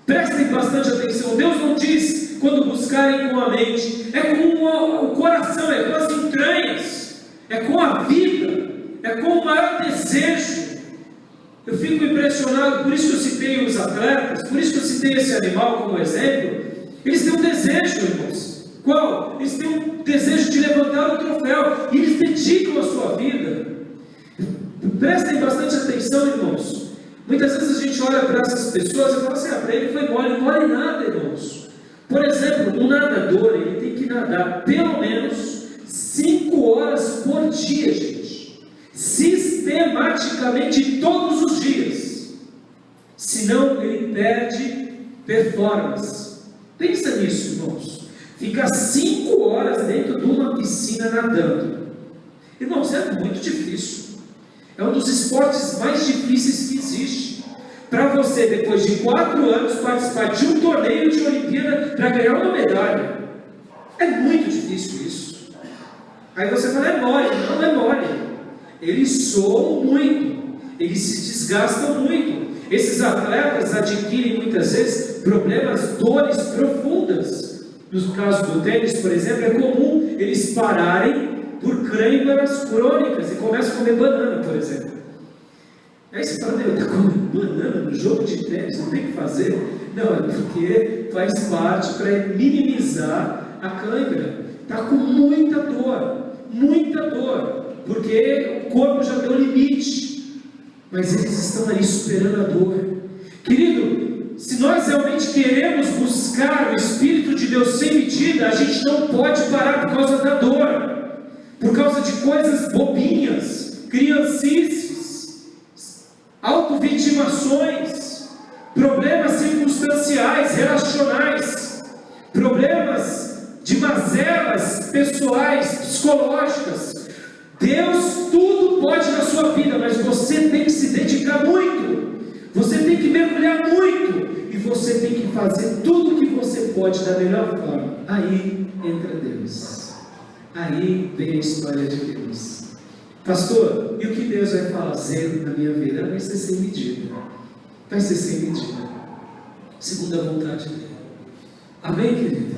Prestem bastante atenção. Deus não diz quando buscarem com a mente, é com o coração, é com as entranhas, é com a vida, é com o maior desejo. Eu fico impressionado, por isso que eu citei os atletas, por isso que eu citei esse animal como exemplo. Eles têm um desejo, irmãos. Qual? Eles têm um desejo de levantar o troféu, e eles dedicam a sua vida. Prestem bastante atenção, irmãos. Muitas vezes a gente olha para essas pessoas e fala assim: para ele foi mole. Não mole nada, irmãos. Por exemplo, um nadador, ele tem que nadar pelo menos 5 horas por dia, gente. Sistematicamente, todos os dias. Senão, ele perde performance. Pensa nisso, irmãos. Ficar 5 horas dentro de uma piscina nadando. Irmãos, é muito difícil. É um dos esportes mais difíceis que existe. Para você, depois de 4 anos, participar de um torneio de Olimpíada para ganhar uma medalha. É muito difícil isso. Aí você fala: é mole. Não é mole. Eles soam muito. Eles se desgastam muito. Esses atletas adquirem muitas vezes problemas, dores profundas. No caso do tênis, por exemplo, é comum eles pararem por câimbras crônicas e começam a comer banana, por exemplo. Aí você fala: meu, está comendo banana no jogo de tênis, não tem o que fazer. Não, é porque faz parte para minimizar a câimbra. Está com muita dor, porque o corpo já deu limite, mas eles estão ali superando a dor. Querido, se nós realmente queremos buscar o Espírito de Deus sem medida, a gente não pode parar por causa da dor, por causa de coisas bobinhas, criancices, autovitimações, problemas circunstanciais, relacionais, problemas de mazelas pessoais, psicológicas. Deus tudo pode na sua vida, mas você tem que se dedicar muito, você tem que mergulhar muito, e você tem que fazer tudo o que você pode da melhor forma. Aí entra Deus, aí vem a história de Deus. Pastor, e o que Deus vai fazer na minha vida? Vai ser sem medida. vai ser sem medida, segundo a vontade dele. Amém, querida?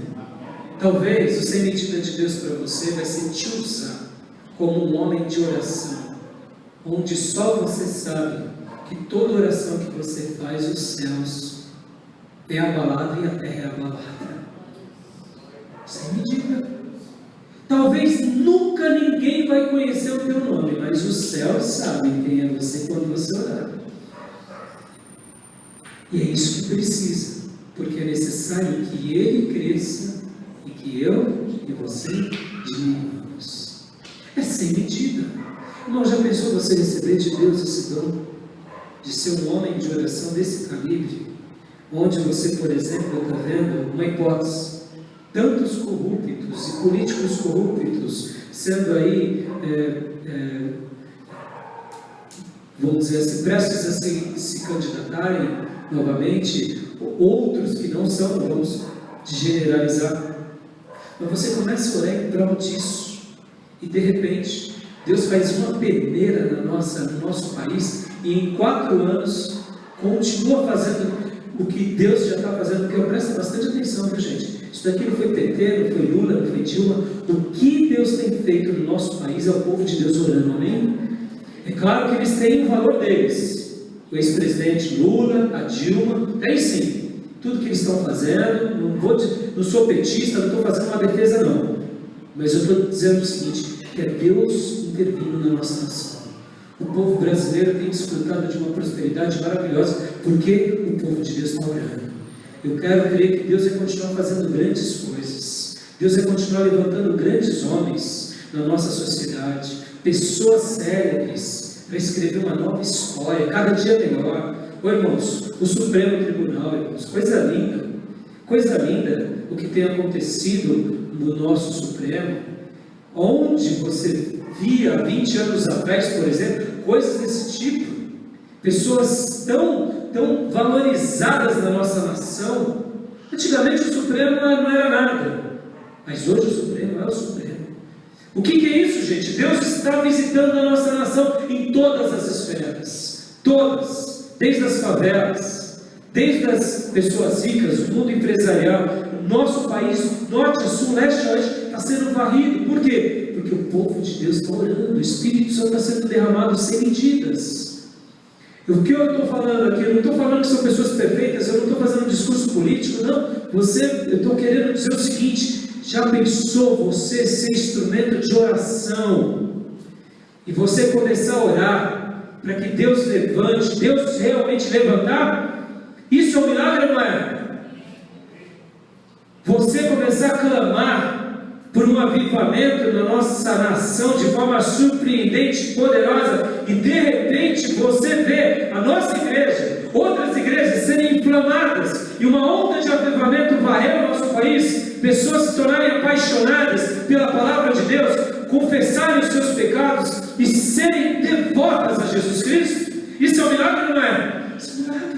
Talvez o sem medida de Deus para você vai ser te usar como um homem de oração, onde só você sabe que toda oração que você faz, os céus é abalado e a terra é abalada. Sem medida. Talvez nunca ninguém vai conhecer o teu nome, mas os céus sabem quem é você quando você orar. E é isso que precisa, porque é necessário que ele cresça e que eu e você diminuamos. É sem medida. Irmão, já pensou você receber de Deus esse dom de ser um homem de oração desse calibre, onde você, por exemplo, está vendo uma hipótese, tantos corruptos e políticos corruptos sendo aí, vamos dizer assim, prestes a se candidatarem novamente, outros que não são, vamos generalizar, mas você começa a orar em prol disso, e de repente, Deus faz uma peneira no nosso país, e em 4 anos, continua fazendo o que Deus já está fazendo, porque eu presto bastante atenção, viu, gente? Isso daqui não foi PT, não foi Lula, não foi Dilma. O que Deus tem feito no nosso país é o povo de Deus orando, amém? É claro que eles têm o valor deles. O ex-presidente Lula, a Dilma, tem sim. Tudo que eles estão fazendo, não sou petista, não estou fazendo uma defesa não. Mas eu estou dizendo o seguinte, que é Deus intervindo na nossa nação. O povo brasileiro tem desfrutado de uma prosperidade maravilhosa, porque o povo de Deus está orando. Eu quero crer que Deus vai continuar fazendo grandes coisas. Deus vai continuar levantando grandes homens na nossa sociedade, pessoas célebres, para escrever uma nova história, cada dia melhor. Ô irmãos, o Supremo Tribunal, irmãos, coisa linda o que tem acontecido no nosso Supremo, onde você via 20 anos atrás, por exemplo, coisas desse tipo, pessoas tão valorizadas na nossa nação. Antigamente o Supremo não era nada, mas hoje o Supremo é o Supremo. O que é isso, gente? Deus está visitando a nossa nação em todas as esferas, todas, desde as favelas, desde as pessoas ricas, o mundo empresarial, o nosso país, norte a sul, leste a oeste, está sendo varrido. Por quê? Porque o povo de Deus está orando, o Espírito Santo está sendo derramado sem medidas. O que eu estou falando aqui? Eu não estou falando que são pessoas perfeitas, eu não estou fazendo um discurso político, não. Eu estou querendo dizer o seguinte: já pensou você ser instrumento de oração e você começar a orar para que Deus levante, Deus realmente levantar? Isso é um milagre, não é? Você começar a clamar por um avivamento na nossa nação de forma surpreendente, poderosa, e de repente você vê a nossa igreja, outras igrejas serem inflamadas, e uma onda de avivamento varrer o nosso país, pessoas se tornarem apaixonadas pela palavra de Deus, confessarem os seus pecados e serem devotas a Jesus Cristo. Isso é um milagre, não é? Isso é um milagre.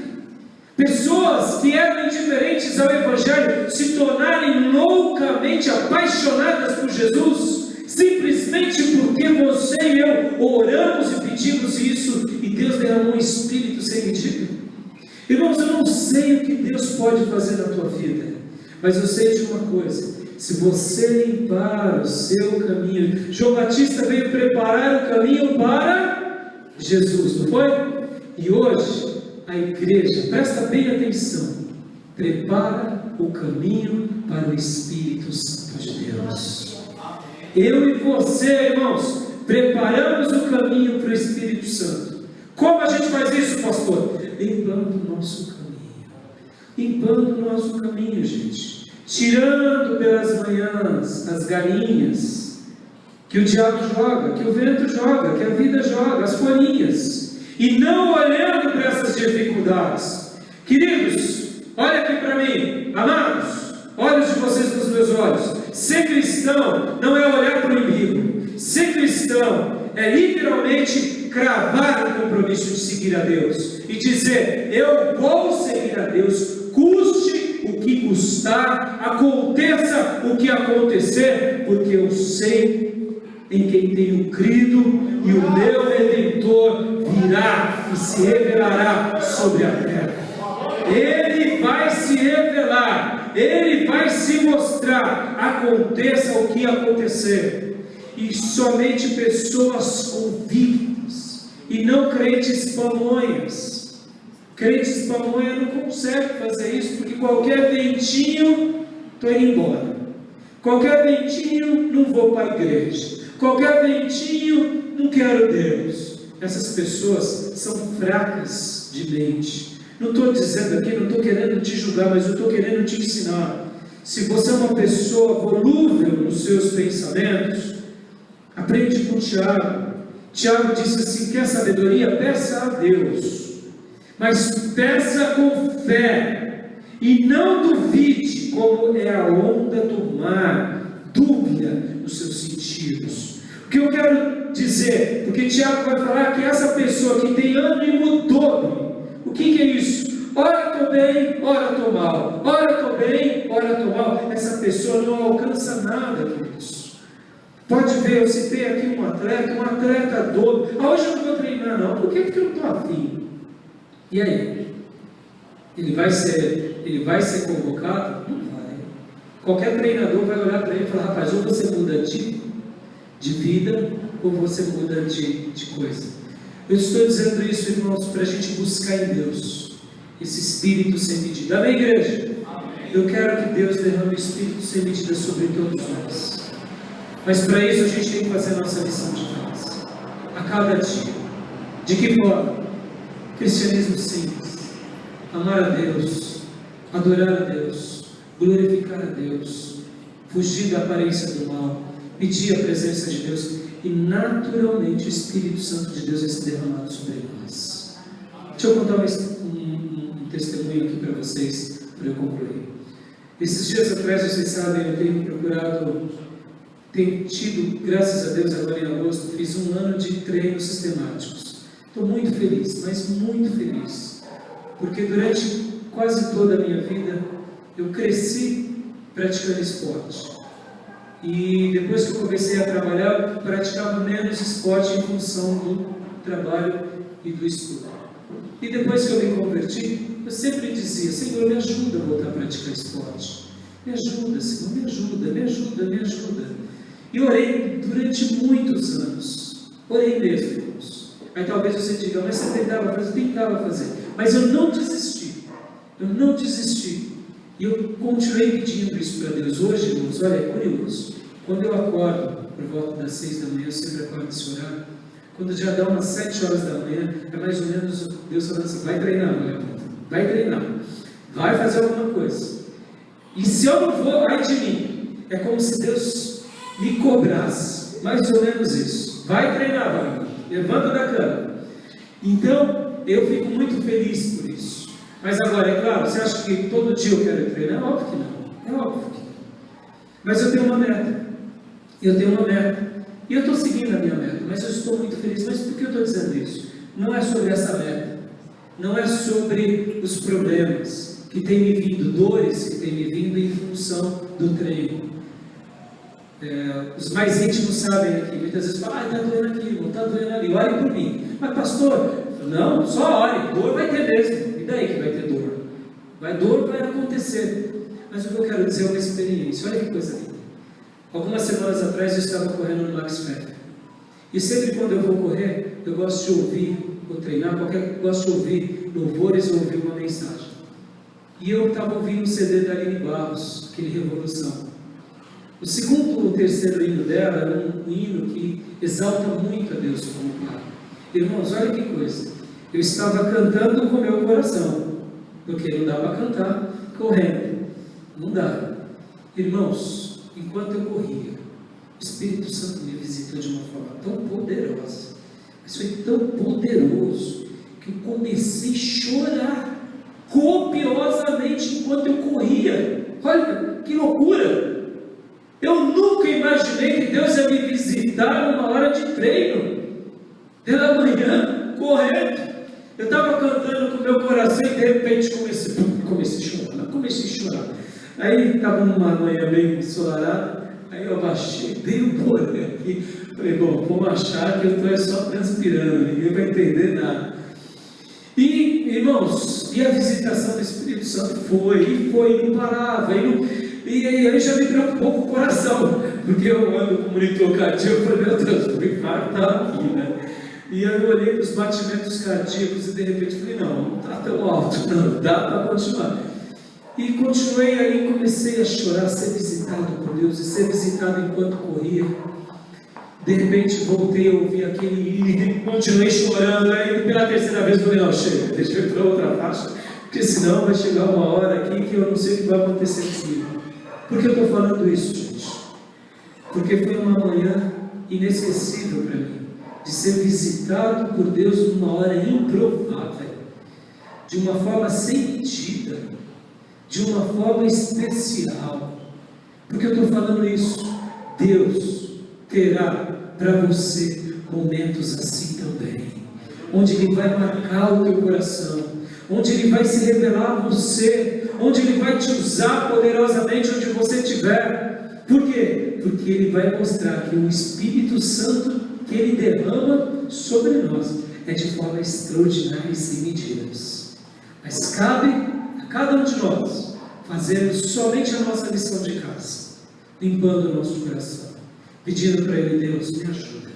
Pessoas que eram indiferentes ao Evangelho se tornarem loucamente apaixonadas por Jesus, simplesmente porque você e eu oramos e pedimos isso, e Deus derramou um Espírito sem medida. Irmãos, eu não sei o que Deus pode fazer na tua vida, mas eu sei de uma coisa: se você limpar o seu caminho, João Batista veio preparar o caminho para Jesus, não foi? E hoje a igreja, presta bem atenção, prepara o caminho para o Espírito Santo de Deus. Eu e você, irmãos, preparamos o caminho para o Espírito Santo. Como a gente faz isso, pastor? Limpando o nosso caminho. Limpando o nosso caminho, gente. Tirando pelas manhãs as galinhas que o diabo joga, que o vento joga, que a vida joga, as folhinhas. E não olhando para essas dificuldades. Queridos, olha aqui para mim, amados, olhos de vocês nos meus olhos. Ser cristão não é olhar para o inimigo. Ser cristão é literalmente cravar o compromisso de seguir a Deus e dizer: eu vou seguir a Deus, custe o que custar, aconteça o que acontecer, porque eu sei em quem tenho crido, e o meu Redentor virá e se revelará sobre a terra. Ele vai se revelar, ele vai se mostrar, aconteça o que acontecer. E somente pessoas convictas, e não crentes pamonhas. Crentes pamonha não consegue fazer isso, porque qualquer ventinho, estou indo embora. Qualquer ventinho, não vou para a igreja. Qualquer ventinho, não quero Deus. Essas pessoas são fracas de mente. Não estou dizendo aqui, não estou querendo te julgar, mas eu estou querendo te ensinar. Se você é uma pessoa volúvel nos seus pensamentos, aprende com Tiago. Tiago disse assim: quer sabedoria? Peça a Deus, mas peça com fé, e não duvide, como é a onda do mar, dúvida nos seus sentidos. O que eu quero dizer, porque Tiago vai falar que essa pessoa que tem ânimo dobre, o que é isso? Ora estou bem, ora estou mal, ora estou bem, ora estou mal. Essa pessoa não alcança nada com isso. Pode ver, eu citei aqui um atleta dobre. Hoje eu não vou treinar não, por que eu não estou afim? E aí? Ele vai ser convocado? Não vai. Qualquer treinador vai olhar para ele e falar: rapaz, ou você muda de vida, ou você muda de coisa. Eu estou dizendo isso, irmãos, para a gente buscar em Deus esse Espírito sem medida. Amém, igreja? Amém. Eu quero que Deus derrame o Espírito sem medida sobre todos nós. Mas para isso a gente tem que fazer a nossa lição de casa, a cada dia. De que forma? Cristianismo simples. Amar a Deus, adorar a Deus, glorificar a Deus, fugir da aparência do mal, pedir a presença de Deus, e naturalmente o Espírito Santo de Deus vai ser derramado sobre nós. Deixa eu contar um testemunho aqui para vocês, para eu concluir. Esses dias atrás, vocês sabem, eu tenho tido, graças a Deus, agora em agosto, fiz 1 ano de treinos sistemáticos. Estou muito feliz, mas muito feliz, porque durante quase toda a minha vida eu cresci praticando esporte, e depois que eu comecei a trabalhar, eu praticava menos esporte em função do trabalho e do estudo. E depois que eu me converti, eu sempre dizia: Senhor, me ajuda a voltar a praticar esporte, me ajuda, Senhor, me ajuda. E orei durante muitos anos, orei mesmo, irmãos. Aí talvez você diga: mas você tentava fazer, mas eu não desisti, e eu continuei pedindo isso para Deus. Hoje, irmãos, olha, é curioso, quando eu acordo por volta das 6 da manhã, eu sempre acordo esse horário. Quando já dá umas 7 horas da manhã, é mais ou menos Deus falando assim: vai treinar, vai treinar, vai fazer alguma coisa. E se eu não vou, ai de mim. É como se Deus me cobrasse, mais ou menos isso. Vai treinar, vai, levanta da cama. Então, eu fico muito feliz por isso. Mas agora, é claro, você acha que todo dia eu quero treinar? É óbvio que não. Mas eu tenho uma meta. E eu estou seguindo a minha meta, mas eu estou muito feliz. Mas por que eu estou dizendo isso? Não é sobre essa meta, não é sobre os problemas que têm me vindo, dores que têm me vindo em função do treino. Os mais íntimos sabem aqui, muitas vezes falam: está doendo aqui, irmão, está doendo ali, ore por mim. Mas pastor, não, só ore, dor vai ter mesmo. E daí que vai ter dor? Dor vai acontecer. Mas o que eu quero dizer é uma experiência. Olha que coisa linda. Algumas semanas atrás eu estava correndo no Max Fetter. E sempre quando eu vou correr, eu gosto de ouvir, ou treinar, gosto de ouvir louvores ou ouvir uma mensagem. E eu estava ouvindo um CD da Aline Barros, aquele Revolução. O segundo ou terceiro hino dela era um hino que exalta muito a Deus como Pai. Irmãos, olha que coisa. Eu estava cantando com o meu coração, porque não dá para cantar correndo. Não dá. Irmãos, enquanto eu corria, o Espírito Santo me visitou de uma forma tão poderosa, mas foi tão poderoso, que eu comecei a chorar copiosamente enquanto eu corria. Olha que loucura! Eu nunca imaginei que Deus ia me visitar numa hora de treino, pela manhã, correndo. Eu estava cantando com o meu coração e de repente comecei a chorar. Aí estava numa manhã meio ensolarada, Aí eu abaixei bem o boné aqui. Falei, bom, vamos achar que eu estou só transpirando, ninguém vai entender nada. E, irmãos, e a visitação do Espírito Santo foi, não parava. E aí já me preocupou com o coração, porque eu ando com monitor cardíaco, eu falei, meu Deus, o infarto está aqui, né? E aí eu olhei para os batimentos cardíacos e de repente falei, não está tão alto, não, dá para continuar. E continuei aí, comecei a chorar, ser visitado por Deus, e ser visitado enquanto corria. De repente voltei a ouvir aquele hino, e continuei chorando, aí pela terceira vez falei, não, chega, deixa eu ir para outra faixa, porque senão vai chegar uma hora aqui que eu não sei o que vai acontecer comigo. Por que eu estou falando isso, gente? Porque foi uma manhã inesquecível para mim, de ser visitado por Deus numa hora improvável, de uma forma sem medida, de uma forma especial. Por que eu estou falando isso? Deus terá para você momentos assim também, onde Ele vai marcar o teu coração, onde Ele vai se revelar a você, onde Ele vai te usar poderosamente onde você estiver. Por quê? Porque Ele vai mostrar que o Espírito Santo que Ele derrama sobre nós é de forma extraordinária e sem medidas. Mas cabe a cada um de nós fazermos somente a nossa lição de casa, limpando o nosso coração, pedindo para Ele, Deus, me ajuda,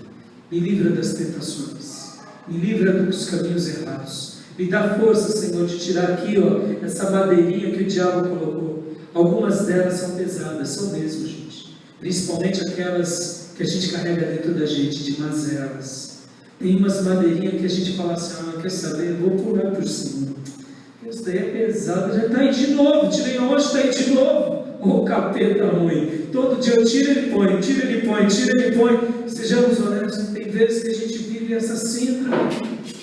me livra das tentações, me livra dos caminhos errados, me dá força, Senhor, de tirar aqui, essa madeirinha que o diabo colocou. Algumas delas são pesadas, são mesmo, gente, principalmente aquelas que a gente carrega dentro da gente, de mazelas. Tem umas madeirinhas que a gente fala assim, quer saber, eu vou pular por cima, isso daí é pesado, já está aí de novo, tirei hoje, está aí de novo. O capeta ruim, todo dia eu tiro, ele põe, tira, ele põe, tira, ele põe. Sejamos honestos, tem vezes que a gente vive essa síndrome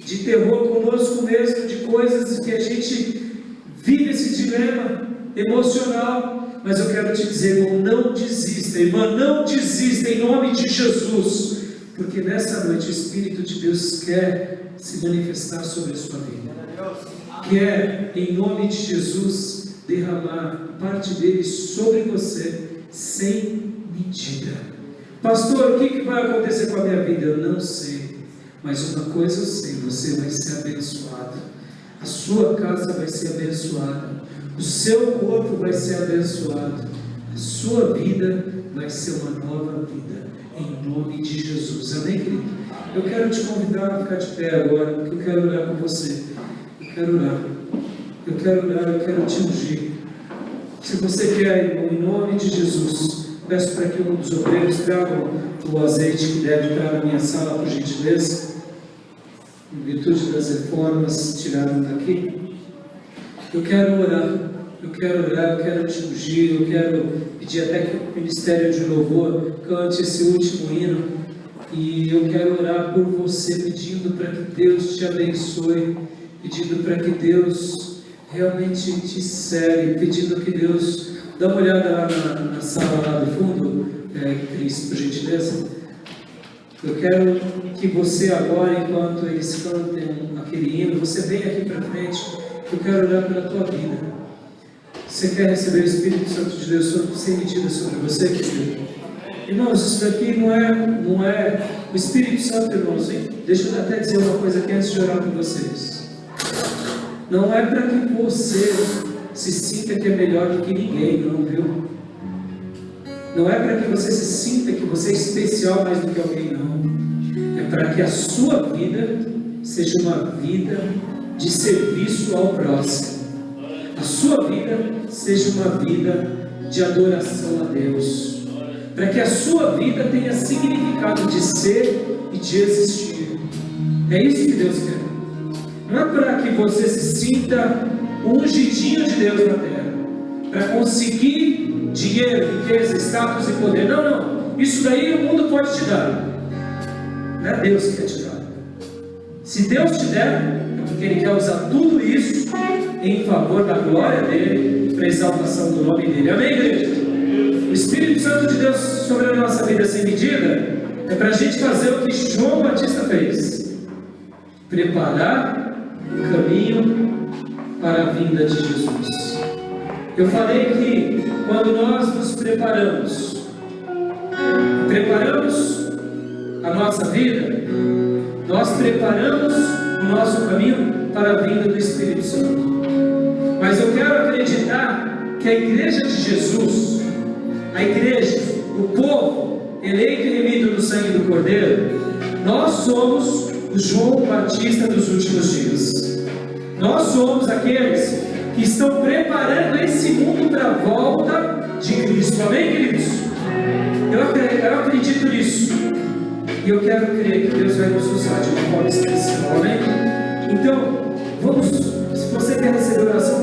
de terror conosco mesmo, de coisas que a gente vive esse dilema emocional. Mas eu quero te dizer, irmão, não desista, irmã, não desista em nome de Jesus, porque nessa noite o Espírito de Deus quer se manifestar sobre a sua vida, quer em nome de Jesus derramar parte dele sobre você sem medida. Pastor, o que vai acontecer com a minha vida? Eu não sei, mas uma coisa eu sei, você vai ser abençoado, a sua casa vai ser abençoada, o seu corpo vai ser abençoado, a sua vida vai ser uma nova vida, em nome de Jesus. Amém, querido? Eu quero te convidar a ficar de pé agora, porque eu quero orar com você. Eu quero orar, eu quero te ungir. Se você quer, irmão, em nome de Jesus, peço para que um dos obreiros traga o azeite que deve estar na minha sala, por gentileza, em virtude das reformas tiraram daqui. Eu quero orar, eu quero te ungir, eu quero pedir até que o Ministério de Louvor cante esse último hino, e eu quero orar por você, pedindo para que Deus te abençoe, pedindo para que Deus realmente te segue, pedindo que Deus, dá uma olhada lá na sala lá do fundo, Cris, por gentileza. Eu quero que você agora, enquanto eles cantem aquele hino, você venha aqui para frente. Eu quero orar pela tua vida. Você quer receber o Espírito Santo de Deus sem medida sobre você, querido? Irmãos, isso daqui não é o Espírito Santo, irmãos, hein? Deixa eu até dizer uma coisa aqui antes de orar por vocês. Não é para que você se sinta que é melhor do que ninguém, não, viu? Não é para que você se sinta que você é especial mais do que alguém, não. É para que a sua vida seja uma vida de serviço ao próximo. A sua vida seja uma vida de adoração a Deus. Para que a sua vida tenha significado de ser e de existir. É isso que Deus quer. Não é para que você se sinta um ungidinho de Deus na terra, para conseguir dinheiro, riqueza, status e poder. Não. Isso daí o mundo pode te dar. Não é Deus que quer te dar. Se Deus te der, é porque Ele quer usar tudo isso em favor da glória dEle, para a exaltação do nome dEle. Amém, igreja? O Espírito Santo de Deus sobre a nossa vida sem medida é para a gente fazer o que João Batista fez: preparar o caminho para a vinda de Jesus. Eu falei que quando nós nos preparamos preparamos a nossa vida, nós preparamos o nosso caminho para a vinda do Espírito Santo. Mas eu quero acreditar que a igreja de Jesus, a igreja, o povo eleito e remido no sangue do Cordeiro, nós somos o João Batista dos últimos dias. Nós somos aqueles que estão preparando esse mundo para a volta de Cristo. Amém, queridos? Eu acredito nisso. E eu quero crer que Deus vai nos usar de uma forma especial. Amém? Então, vamos, se você quer receber oração